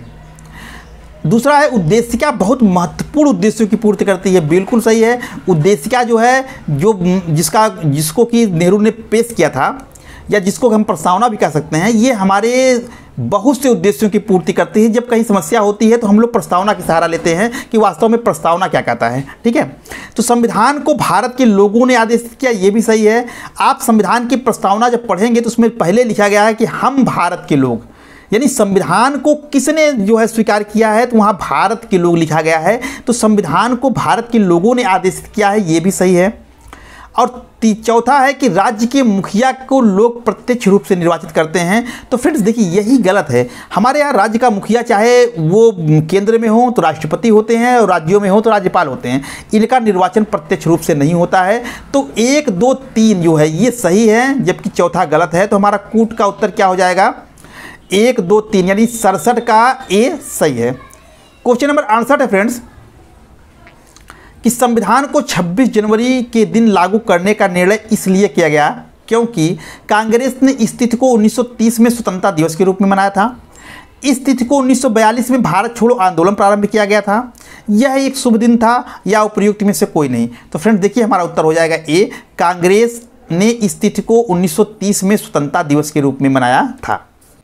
दूसरा है उद्देशिका बहुत महत्वपूर्ण उद्देश्यों की पूर्ति करती है। बिल्कुल सही है। उद्देशिका जो है जिसको कि नेहरू ने पेश किया था, या जिसको हम प्रस्तावना भी कह सकते हैं, ये हमारे बहुत से उद्देश्यों की पूर्ति करती है। जब कहीं समस्या होती है तो हम लोग प्रस्तावना की सहारा लेते हैं कि वास्तव में प्रस्तावना क्या कहता है। ठीक है, तो संविधान को भारत के लोगों ने आदेशित किया, ये भी सही है। आप संविधान की प्रस्तावना जब पढ़ेंगे तो उसमें पहले लिखा गया है कि हम भारत के लोग, यानी संविधान को किसने जो है स्वीकार किया है, तो वहाँ भारत के लोग लिखा गया है। तो संविधान को भारत के लोगों ने आदेशित किया है, ये भी सही है। और चौथा है कि राज्य के मुखिया को लोग प्रत्यक्ष रूप से निर्वाचित करते हैं। तो फ्रेंड्स देखिए यही गलत है। हमारे यहाँ राज्य का मुखिया चाहे वो केंद्र में हो तो राष्ट्रपति होते हैं और राज्यों में हो तो राज्यपाल होते हैं, इनका निर्वाचन प्रत्यक्ष रूप से नहीं होता है। तो 1, 2, 3 जो है ये सही है, जबकि चौथा गलत है। तो हमारा कूट का उत्तर क्या हो जाएगा? 1, 2, 3 यानी 67 का ए सही है। क्वेश्चन नंबर 68 है फ्रेंड्स कि संविधान को 26 जनवरी के दिन लागू करने का निर्णय इसलिए किया गया क्योंकि कांग्रेस ने इस तिथि को 1930 में स्वतंत्रता दिवस के रूप में मनाया था। इस तिथि को 1942 में भारत छोड़ो आंदोलन प्रारंभ किया गया था। यह एक शुभ दिन था या उपयुक्त में से कोई नहीं। तो फ्रेंड्स देखिए हमारा उत्तर हो जाएगा ए, कांग्रेस ने इस तिथि को 1930 में स्वतंत्रता दिवस के रूप में मनाया था।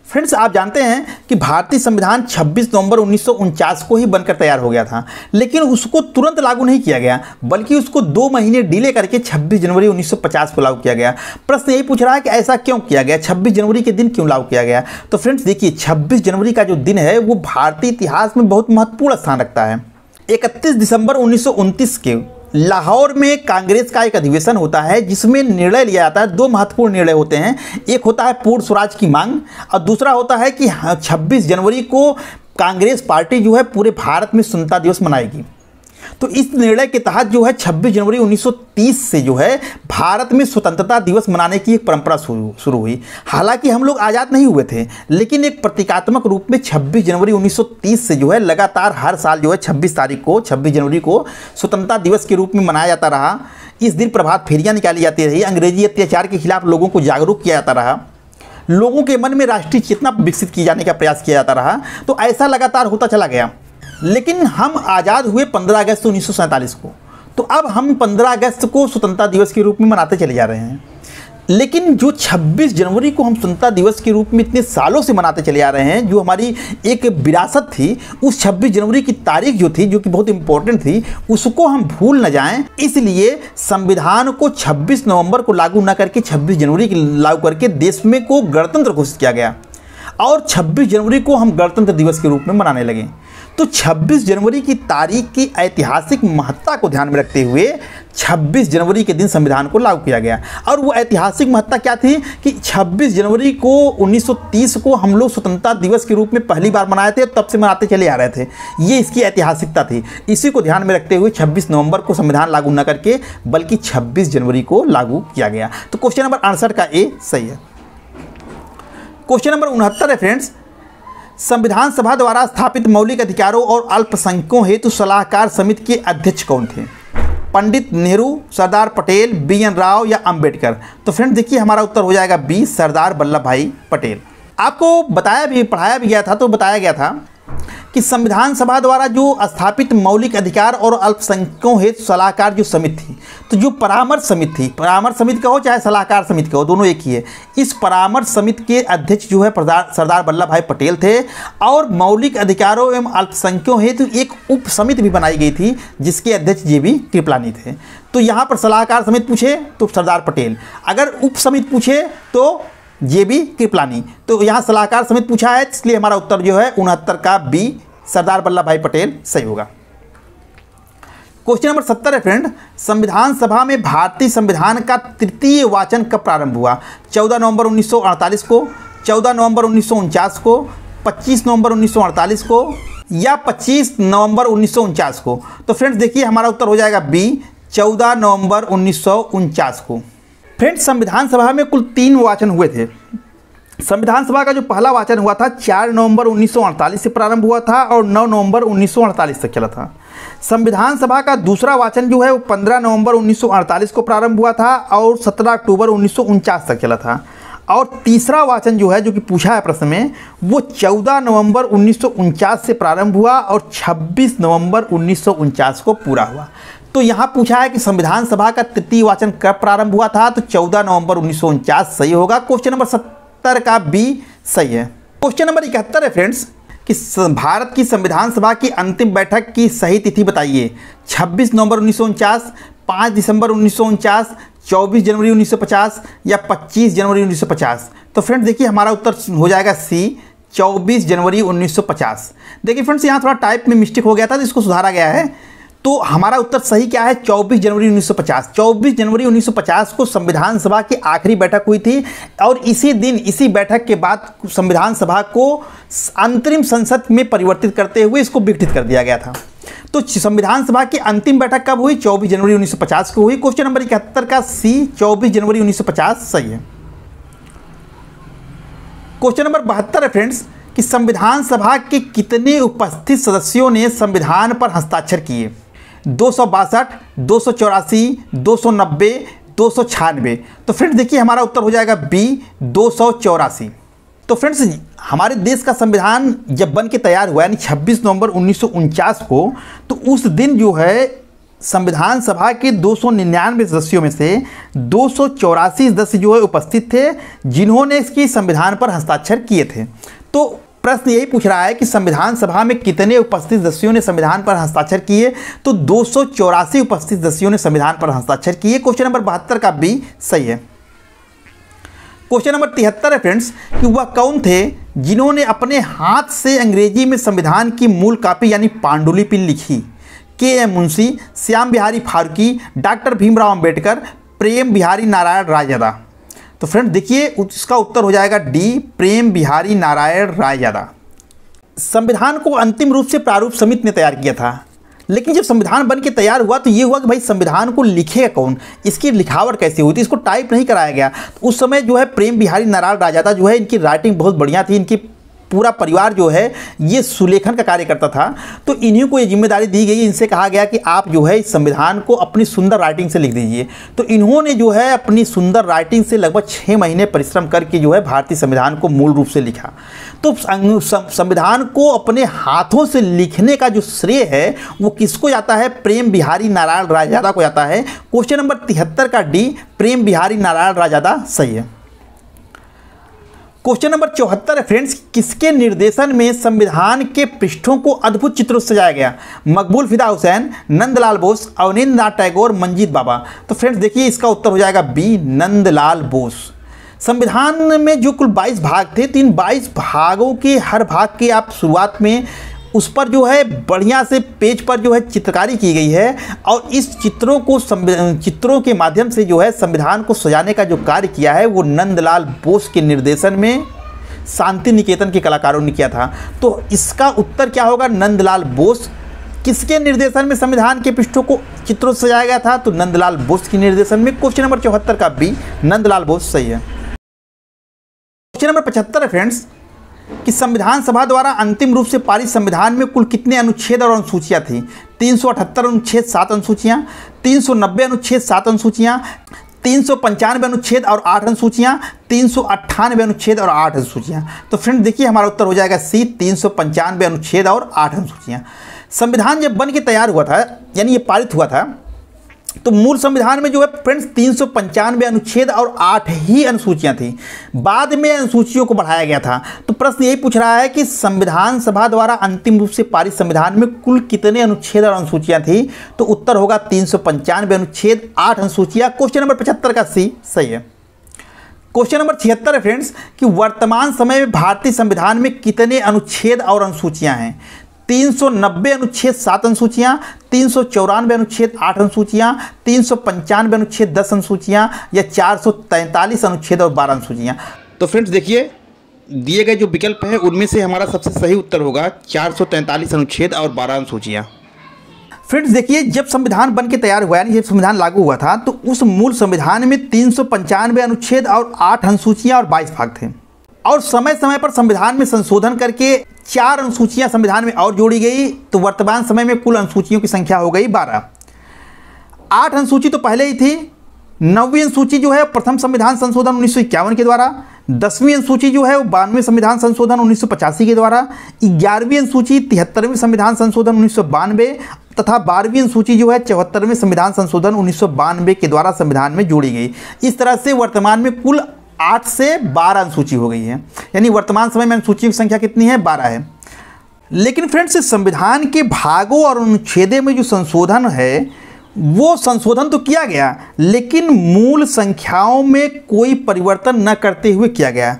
फ्रेंड्स आप जानते हैं कि भारतीय संविधान 26 नवंबर 1949 को ही बनकर तैयार हो गया था, लेकिन उसको तुरंत लागू नहीं किया गया, बल्कि उसको 2 महीने डिले करके 26 जनवरी 1950 को लागू किया गया। प्रश्न यही पूछ रहा है कि ऐसा क्यों किया गया, 26 जनवरी के दिन क्यों लागू किया गया? तो फ्रेंड्स देखिए 26 जनवरी का जो दिन है वो भारतीय इतिहास में बहुत महत्वपूर्ण स्थान रखता है। 31 दिसंबर 1929 के लाहौर में कांग्रेस का एक अधिवेशन होता है जिसमें निर्णय लिया जाता है। 2 महत्वपूर्ण निर्णय होते हैं, एक होता है पूर्ण स्वराज की मांग और दूसरा होता है कि 26 जनवरी को कांग्रेस पार्टी जो है पूरे भारत में स्वतंत्रता दिवस मनाएगी। तो इस निर्णय के तहत जो है 26 जनवरी 1930 से जो है भारत में स्वतंत्रता दिवस मनाने की एक परंपरा शुरू हुई। हालांकि हम लोग आज़ाद नहीं हुए थे, लेकिन एक प्रतीकात्मक रूप में 26 जनवरी 1930 से जो है लगातार हर साल जो है 26 जनवरी को स्वतंत्रता दिवस के रूप में मनाया जाता रहा। इस दिन प्रभात फेरियाँ निकाली जाती रही, अंग्रेजी अत्याचार के खिलाफ लोगों को जागरूक किया जाता रहा, लोगों के मन में राष्ट्रीय चेतना विकसित किए जाने का प्रयास किया जाता रहा। तो ऐसा लगातार होता चला गया। लेकिन हम आज़ाद हुए 15 अगस्त 1947 को, तो अब हम 15 अगस्त को स्वतंत्रता दिवस के रूप में मनाते चले जा रहे हैं। लेकिन जो 26 जनवरी को हम स्वतंत्रता दिवस के रूप में इतने सालों से मनाते चले आ रहे हैं, जो हमारी एक विरासत थी, उस 26 जनवरी की तारीख जो थी, जो कि बहुत इंपॉर्टेंट थी, उसको हम भूल न जाएं। इसलिए संविधान को 26 नवंबर को लागू न करके 26 जनवरी की लागू करके देश में को गणतंत्र घोषित किया गया और 26 जनवरी को हम गणतंत्र दिवस के रूप में मनाने लगे। तो 26 जनवरी की तारीख की ऐतिहासिक महत्ता को ध्यान में रखते हुए 26 जनवरी के दिन संविधान को लागू किया गया। और वो ऐतिहासिक महत्ता क्या थी कि 26 जनवरी को 1930 को हम लोग स्वतंत्रता दिवस के रूप में पहली बार मनाए थे, तब से मनाते चले आ रहे थे। ये इसकी ऐतिहासिकता थी। इसी को ध्यान में रखते हुए 26 नवंबर को संविधान लागू न करके बल्कि 26 जनवरी को लागू किया गया। तो क्वेश्चन नंबर 68 का ए सही है। क्वेश्चन नंबर 69 है फ्रेंड्स, संविधान सभा द्वारा स्थापित मौलिक अधिकारों और अल्पसंख्यकों हेतु सलाहकार समिति के अध्यक्ष कौन थे? पंडित नेहरू, सरदार पटेल, BN राव या अंबेडकर? तो फ्रेंड्स देखिए हमारा उत्तर हो जाएगा बी, सरदार वल्लभ भाई पटेल। आपको पढ़ाया भी गया था, तो बताया गया था कि संविधान सभा द्वारा जो स्थापित मौलिक अधिकार और अल्पसंख्यकों हेतु सलाहकार जो समिति थी, तो जो परामर्श समिति थी, परामर्श समिति कहो चाहे सलाहकार समिति कहो, दोनों एक ही है। इस परामर्श समिति के अध्यक्ष जो है सरदार वल्लभ भाई पटेल थे। और मौलिक अधिकारों एवं अल्पसंख्यकों हेतु एक उप समिति भी बनाई गई थी जिसके अध्यक्ष JB कृपलानी थे। तो यहाँ पर सलाहकार समिति पूछे तो सरदार पटेल, अगर उप समिति पूछे तो JB कृपलानी। तो यहाँ सलाहकार समिति पूछा है, इसलिए हमारा उत्तर जो है 69 का बी, सरदार वल्लभ भाई पटेल सही होगा। क्वेश्चन नंबर 70 है फ्रेंड, संविधान सभा में भारतीय संविधान का तृतीय वाचन कब प्रारंभ हुआ? 14 नवंबर 1948 को, 14 नवंबर 1949 को, 25 नवंबर 1948 को या 25 नवंबर 1949 को? तो फ्रेंड्स देखिए हमारा उत्तर हो जाएगा बी, 14 नवंबर 1949 को। फ्रेंड्स संविधान सभा में कुल 3 वाचन हुए थे। संविधान सभा का जो पहला वाचन हुआ था 4 नवंबर 1948 से प्रारंभ हुआ था और 9 नवंबर 1948 तक चला था। संविधान सभा का दूसरा वाचन जो है वो 15 नवंबर 1948 को प्रारंभ हुआ था और 17 अक्टूबर 1949 तक चला था। और तीसरा वाचन जो है, जो कि पूछा है प्रश्न में, वो 14 नवंबर 1949 से प्रारंभ हुआ और 26 नवंबर 1949 को पूरा हुआ। तो यहाँ पूछा है कि संविधान सभा का तृतीय वाचन कब प्रारंभ हुआ था, तो 14 नवंबर 1949 सही होगा। क्वेश्चन नंबर 70 का बी सही है। क्वेश्चन नंबर 71 है फ्रेंड्स कि भारत की संविधान सभा की अंतिम बैठक की सही तिथि बताइए। 26 नवंबर 1949, 5 दिसंबर 1949, 24 जनवरी 1950 या 25 जनवरी 1950? तो फ्रेंड्स देखिए हमारा उत्तर हो जाएगा सी, 24 जनवरी 1950। देखिए फ्रेंड्स यहाँ थोड़ा टाइप में मिस्टेक हो गया था, तो इसको सुधारा गया है। तो हमारा उत्तर सही क्या है? 24 जनवरी 1950। 24 जनवरी 1950 को संविधान सभा की आखिरी बैठक हुई थी और इसी दिन, इसी बैठक के बाद संविधान सभा को अंतरिम संसद में परिवर्तित करते हुए इसको विघटित कर दिया गया था। तो संविधान सभा की अंतिम बैठक कब हुई? 24 जनवरी 1950 को हुई। क्वेश्चन नंबर 71 का सी 24 जनवरी 1950 सही है। क्वेश्चन नंबर 72 है फ्रेंड्स कि संविधान सभा के कितने उपस्थित सदस्यों ने संविधान पर हस्ताक्षर किए? 262, 284, 290, 296। तो फ्रेंड्स देखिए हमारा उत्तर हो जाएगा बी 284। तो फ्रेंड्स हमारे देश का संविधान जब बन के तैयार हुआ यानी 26 नवंबर 1949 को, तो उस दिन जो है संविधान सभा के 299 सदस्यों में से 284 सदस्य जो है उपस्थित थे जिन्होंने इसकी संविधान पर हस्ताक्षर किए थे। तो प्रश्न यही पूछ रहा है कि संविधान सभा में कितने उपस्थित सदस्यों ने संविधान पर हस्ताक्षर किए? तो 284 उपस्थित सदस्यों ने संविधान पर हस्ताक्षर किए। क्वेश्चन नंबर 72 का बी सही है। क्वेश्चन नंबर 73 है फ्रेंड्स कि वह कौन थे जिन्होंने अपने हाथ से अंग्रेजी में संविधान की मूल कॉपी यानी पांडुलिपि लिखी? के.एम. मुंशी, श्याम बिहारी फारूकी, डॉक्टर भीमराव अंबेडकर, प्रेम बिहारी नारायण रायजादा। तो फ्रेंड्स देखिए इसका उत्तर हो जाएगा डी प्रेम बिहारी नारायण रायजादा। संविधान को अंतिम रूप से प्रारूप समिति ने तैयार किया था, लेकिन जब संविधान बन के तैयार हुआ तो ये हुआ कि भाई संविधान को लिखेगा कौन, इसकी लिखावट कैसे हुई थी, इसको टाइप नहीं कराया गया। तो उस समय जो है प्रेम बिहारी नारायण रायजादा जो है इनकी राइटिंग बहुत बढ़िया थी, इनकी पूरा परिवार जो है ये सुलेखन का कार्य करता था। तो इन्हीं को ये जिम्मेदारी दी गई, इनसे कहा गया कि आप जो है इस संविधान को अपनी सुंदर राइटिंग से लिख दीजिए। तो इन्होंने जो है अपनी सुंदर राइटिंग से लगभग 6 महीने परिश्रम करके जो है भारतीय संविधान को मूल रूप से लिखा। तो संविधान को अपने हाथों से लिखने का जो श्रेय है वो किसको जाता है? प्रेम बिहारी नारायण रायजादा को जाता है। क्वेश्चन नंबर 73 का डी प्रेम बिहारी नारायण रायजादा सही है। क्वेश्चन नंबर 74 है फ्रेंड्स किसके निर्देशन में संविधान के पृष्ठों को अद्भुत चित्रों से सजाया गया? मकबूल फिदा हुसैन, नंदलाल बोस, अवनींद्रनाथ टैगोर, मंजीत बाबा। तो फ्रेंड्स देखिए इसका उत्तर हो जाएगा बी नंदलाल बोस। संविधान में जो कुल 22 भाग थे, तो इन 22 भागों के हर भाग के आप शुरुआत में उस पर जो है बढ़िया से पेज पर जो है चित्रकारी की गई है और इस चित्रों के माध्यम से जो है संविधान को सजाने का जो कार्य किया है वो नंदलाल बोस के निर्देशन में शांति निकेतन के कलाकारों ने किया था। तो इसका उत्तर क्या होगा? नंदलाल बोस। किसके निर्देशन में संविधान के पृष्ठों को चित्रों से सजाया गया था? तो नंदलाल बोस के निर्देशन में। क्वेश्चन नंबर 74 का बी नंदलाल बोस सही है। क्वेश्चन नंबर 75 है फ्रेंड्स कि संविधान सभा द्वारा अंतिम रूप से पारित संविधान में कुल कितने अनुच्छेद और अनुसूचियां थी? 378 अनुच्छेद 7 अनुसूचियां, 390 अनुच्छेद 7 अनुसूचियां, 395 अनुच्छेद और 8 अनुसूचियां, 398 अनुच्छेद और 8 अनुसूचियां। तो फ्रेंड देखिए हमारा उत्तर हो जाएगा सी 395 अनुच्छेद और 8 अनुसूचियां। संविधान जब बन के तैयार हुआ था यानी ये पारित हुआ था तो मूल संविधान में जो है फ्रेंड्स 395 अनुच्छेद और 8 ही अनुसूचियां थी। बाद में अनुसूचियों को बढ़ाया गया था। तो प्रश्न यही पूछ रहा है कि संविधान सभा द्वारा अंतिम रूप से पारित संविधान में कुल कितने अनुच्छेद और अनुसूचियां थी? तो उत्तर होगा 395 अनुच्छेद 8 अनुसूचियां। क्वेश्चन नंबर 75 का सी सही है। क्वेश्चन नंबर 76 है फ्रेंड्स कि वर्तमान समय में भारतीय संविधान में कितने अनुच्छेद और अनुसूचियां हैं? 390 अनुच्छेद 7 अनुसूचियां, 394 अनुच्छेद 8 अनुसूचियां, 395 अनुच्छेद 10 अनुसूचियां या 443 अनुच्छेद और 12 अनुसूचियां। तो फ्रेंड्स देखिए दिए गए जो विकल्प हैं उनमें से हमारा सबसे सही उत्तर होगा 443 अनुच्छेद और 12 अनुसूचियां। फ्रेंड्स देखिए जब संविधान बन के तैयार हुआ यानी जब संविधान लागू हुआ था तो उस मूल संविधान में 395 अनुच्छेद और 8 अनुसूचियां और 22 भाग थे और समय समय पर संविधान में संशोधन करके 4 अनुसूचियां संविधान में और जोड़ी गई। तो वर्तमान समय में कुल अनुसूचियों की संख्या हो गई 12। 8 अनुसूची तो पहले ही थी। 9वीं अनुसूची जो है प्रथम संविधान संशोधन 1951 के द्वारा, 10वीं अनुसूची जो है वो 92वें संविधान संशोधन 1985 के द्वारा, 11वीं अनुसूची 73वें संविधान संशोधन 1992 तथा 12वीं अनुसूची जो है 74वें संविधान संशोधन 1992 के द्वारा संविधान में जोड़ी गई। इस तरह से वर्तमान में कुल 8 से 12 अनुसूची हो गई है, यानी वर्तमान समय में अनुसूचियों की संख्या कितनी है? 12 है। लेकिन फ्रेंड्स संविधान के भागों और अनुच्छेदों में जो संशोधन है वो संशोधन तो किया गया लेकिन मूल संख्याओं में कोई परिवर्तन न करते हुए किया गया।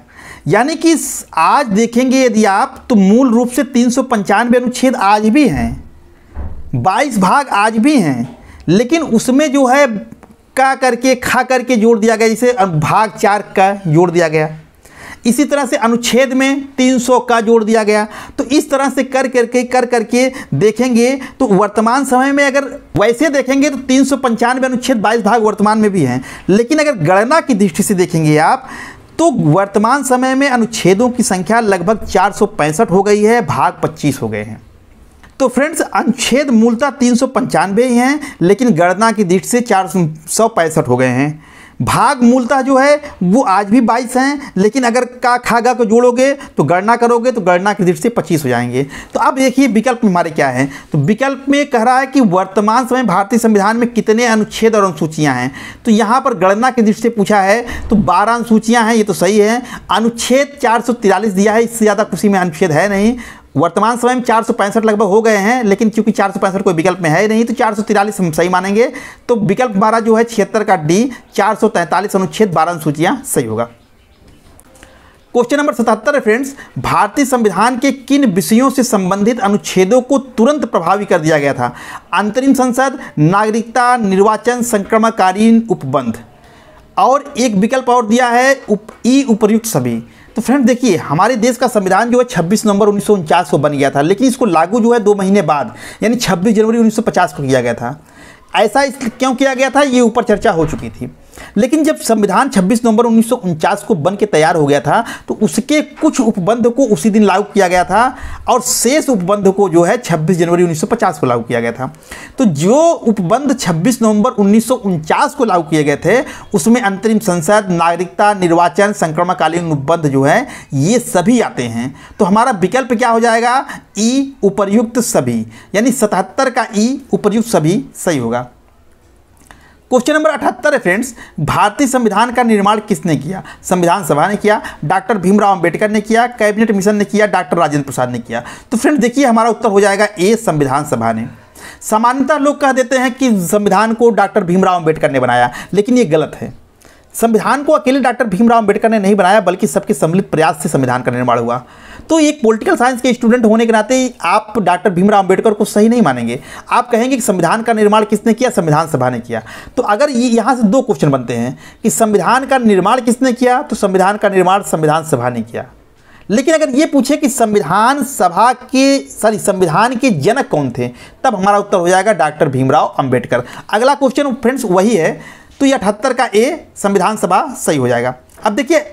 यानी कि आज देखेंगे यदि आप तो मूल रूप से 395 अनुच्छेद आज भी हैं, 22 भाग आज भी हैं, लेकिन उसमें जो है का करके खा करके जोड़ दिया गया, जैसे भाग 4 का जोड़ दिया गया। इसी तरह से अनुच्छेद में 300 का जोड़ दिया गया। तो इस तरह से कर करके देखेंगे तो वर्तमान समय में अगर वैसे देखेंगे तो 395 अनुच्छेद 22 भाग वर्तमान में भी हैं, लेकिन अगर गणना की दृष्टि से देखेंगे आप तो वर्तमान समय में अनुच्छेदों की संख्या लगभग 465 हो गई है, भाग 25 हो गए हैं। तो फ्रेंड्स, अनुच्छेद मूलतः 395 ही हैं, लेकिन गणना की दृष्टि से 465 हो गए हैं। भाग मूलतः जो है वो आज भी 22 हैं, लेकिन अगर का खागा को जोड़ोगे तो गणना करोगे तो गणना की दृष्टि से 25 हो जाएंगे। तो अब देखिए विकल्प में हमारे क्या है, तो विकल्प में कह रहा है कि वर्तमान समय भारतीय संविधान में कितने अनुच्छेद और अनुसूचियां हैं। तो यहाँ पर गणना की दृष्टि से पूछा है तो 12 अनुसूचियां हैं, ये तो सही है। अनुच्छेद 443 दिया है, इससे ज़्यादा किसी में अनुच्छेद है नहीं। वर्तमान समय में 465 लगभग हो गए हैं, लेकिन क्योंकि 465 कोई विकल्प में है नहीं तो 443 हम सही मानेंगे। तो विकल्प हमारा जो है 76 का डी, 443 अनुच्छेद 12 अनुसूचियां सही होगा। क्वेश्चन नंबर 77 है फ्रेंड्स, भारतीय संविधान के किन विषयों से संबंधित अनुच्छेदों को तुरंत प्रभावी कर दिया गया था? अंतरिम संसद, नागरिकता, निर्वाचन, संक्रमणकालीन उपबंध, और एक विकल्प और दिया है उपर्युक्त सभी। तो फ्रेंड देखिए, हमारे देश का संविधान जो है 26 नवंबर 1949 को बन गया था, लेकिन इसको लागू जो है 2 महीने बाद यानी 26 जनवरी 1950 को किया गया था। ऐसा इसलिए क्यों किया गया था, ये ऊपर चर्चा हो चुकी थी। लेकिन जब संविधान 26 नवंबर 1949 को बन के तैयार हो गया था तो उसके कुछ उपबंध को उसी दिन लागू किया गया था, और शेष उपबंध को जो है 26 जनवरी 1950 को लागू किया गया था। तो जो उपबंध 26 नवंबर 1949 को लागू किए गए थे उसमें अंतरिम संसद, नागरिकता, निर्वाचन, संक्रमणकालीन उपबंध जो है ये सभी आते हैं। तो हमारा विकल्प क्या हो जाएगा, ई उपर्युक्त सभी, यानी 77 का ई उपर्युक्त सभी सही होगा। क्वेश्चन नंबर 78 है फ्रेंड्स, भारतीय संविधान का निर्माण किसने किया? संविधान सभा ने किया, डॉक्टर भीमराव अंबेडकर ने किया, कैबिनेट मिशन ने किया, डॉक्टर राजेंद्र प्रसाद ने किया। तो फ्रेंड्स देखिए, हमारा उत्तर हो जाएगा ए, संविधान सभा ने। सामान्यतः लोग कह देते हैं कि संविधान को डॉक्टर भीमराव अंबेडकर ने बनाया, लेकिन ये गलत है। संविधान को अकेले डॉक्टर भीमराव अंबेडकर ने नहीं बनाया, बल्कि सबके सम्मिलित प्रयास से संविधान का निर्माण हुआ। तो एक पॉलिटिकल साइंस के स्टूडेंट होने के नाते आप डॉक्टर भीमराव अंबेडकर को सही नहीं मानेंगे। आप कहेंगे कि संविधान का निर्माण किसने किया? संविधान सभा ने किया। तो अगर ये यहाँ से 2 क्वेश्चन बनते हैं कि संविधान का निर्माण किसने किया, तो संविधान का निर्माण संविधान सभा ने किया। लेकिन अगर ये पूछे कि संविधान के जनक कौन थे, तब हमारा उत्तर हो जाएगा डॉक्टर भीमराव अंबेडकर। अगला क्वेश्चन फ्रेंड्स वही है, तो ये 78 का ए, संविधान सभा सही हो जाएगा। अब देखिए,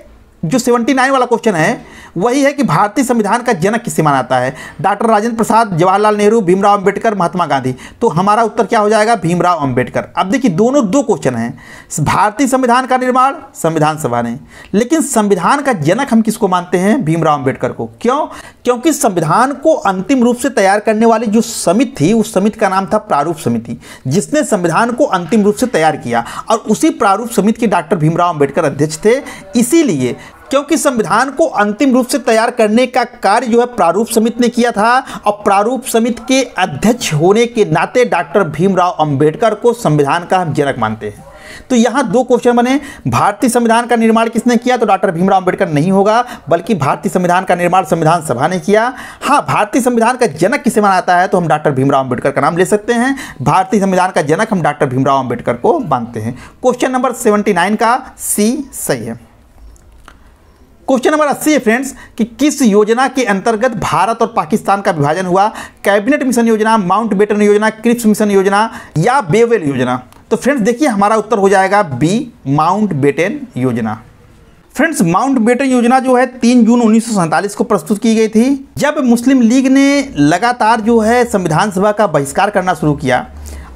जो 79 वाला क्वेश्चन है वही है कि भारतीय संविधान का जनक किसे माना जाता है? डॉक्टर राजेंद्र प्रसाद, जवाहरलाल नेहरू, भीमराव अंबेडकर, महात्मा गांधी। तो हमारा उत्तर क्या हो जाएगा? भीमराव अंबेडकर। अब देखिए, दोनों 2 क्वेश्चन हैं। भारतीय संविधान का निर्माण संविधान सभा ने, लेकिन संविधान का जनक हम किसको मानते हैं? भीमराव अंबेडकर को। क्यों? क्योंकि संविधान को अंतिम रूप से तैयार करने वाली जो समिति थी, उस समिति का नाम था प्रारूप समिति, जिसने संविधान को अंतिम रूप से तैयार किया, और उसी प्रारूप समिति के डॉक्टर भीमराव अंबेडकर अध्यक्ष थे। इसीलिए क्योंकि संविधान को अंतिम रूप से तैयार करने का कार्य जो है प्रारूप समिति ने किया था, और प्रारूप समिति के अध्यक्ष होने के नाते डॉक्टर भीमराव अंबेडकर को संविधान का हम जनक मानते हैं। तो यहाँ 2 क्वेश्चन बने। भारतीय संविधान का निर्माण किसने किया? तो डॉक्टर भीमराव अंबेडकर नहीं होगा, बल्कि भारतीय संविधान का निर्माण संविधान सभा ने किया। हाँ, भारतीय संविधान का जनक किसे माना जाता है? तो हम डॉक्टर भीमराव अंबेडकर का नाम ले सकते हैं। भारतीय संविधान का जनक हम डॉक्टर भीमराव अंबेडकर को मानते हैं। क्वेश्चन नंबर 79 का सी सही है। क्वेश्चन नंबर 80 है फ्रेंड्स, कि किस योजना के अंतर्गत भारत और पाकिस्तान का विभाजन हुआ? कैबिनेट मिशन योजना, माउंटबेटन योजना, क्रिप्स मिशन योजना, या बेवेल योजना? तो फ्रेंड्स देखिए, हमारा उत्तर हो जाएगा बी, माउंटबेटन योजना। फ्रेंड्स, माउंटबेटन योजना जो है 3 जून 1947 को प्रस्तुत की गई थी, जब मुस्लिम लीग ने लगातार जो है संविधान सभा का बहिष्कार करना शुरू किया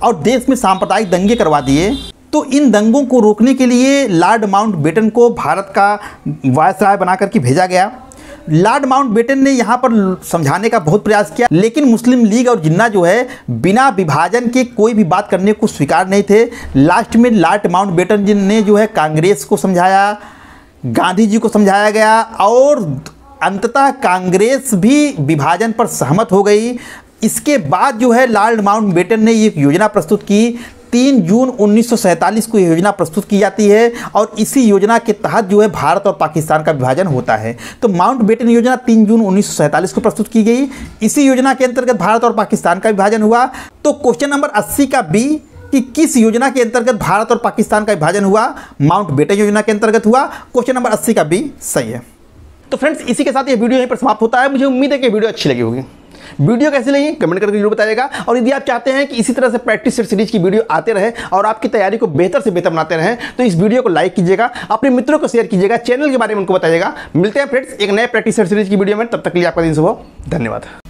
और देश में सांप्रदायिक दंगे करवा दिए। तो इन दंगों को रोकने के लिए लॉर्ड माउंटबेटन को भारत का वायसराय बना करके भेजा गया। लॉर्ड माउंटबेटन ने यहाँ पर समझाने का बहुत प्रयास किया, लेकिन मुस्लिम लीग और जिन्ना जो है बिना विभाजन के कोई भी बात करने को स्वीकार नहीं थे। लास्ट में लॉर्ड माउंटबेटन जी ने जो है कांग्रेस को समझाया, गांधी जी को समझाया गया, और अंततः कांग्रेस भी विभाजन पर सहमत हो गई। इसके बाद जो है लॉर्ड माउंटबेटन ने एक योजना प्रस्तुत की 3 जून 1947 को यह योजना प्रस्तुत की जाती है और इसी योजना के तहत जो है भारत और पाकिस्तान का विभाजन होता है। तो माउंटबेटन योजना 3 जून 1947 को प्रस्तुत की गई। इसी योजना के अंतर्गत भारत और पाकिस्तान का विभाजन हुआ। तो क्वेश्चन नंबर 80 का बी कि किस योजना के अंतर्गत भारत और पाकिस्तान का विभाजन हुआ? माउंटबेटन योजना के अंतर्गत हुआ। क्वेश्चन नंबर 80 का बी सही है। तो फ्रेंड्स, इसी के साथ ये वीडियो यहीं पर समाप्त होता है। मुझे उम्मीद है कि वीडियो अच्छी लगी होगी। वीडियो कैसी लगी कमेंट करके जरूर बताइएगा। और यदि आप चाहते हैं कि इसी तरह से प्रैक्टिस सेट सीरीज की वीडियो आते रहे और आपकी तैयारी को बेहतर से बेहतर बनाते रहें, तो इस वीडियो को लाइक कीजिएगा, अपने मित्रों को शेयर कीजिएगा, चैनल के बारे में उनको बताइएगा। मिलते हैं फ्रेंड्स एक नए प्रैक्टिस सेट सीरीज की वीडियो में, तब तक के लिए आपका दिन शुभ हो। धन्यवाद।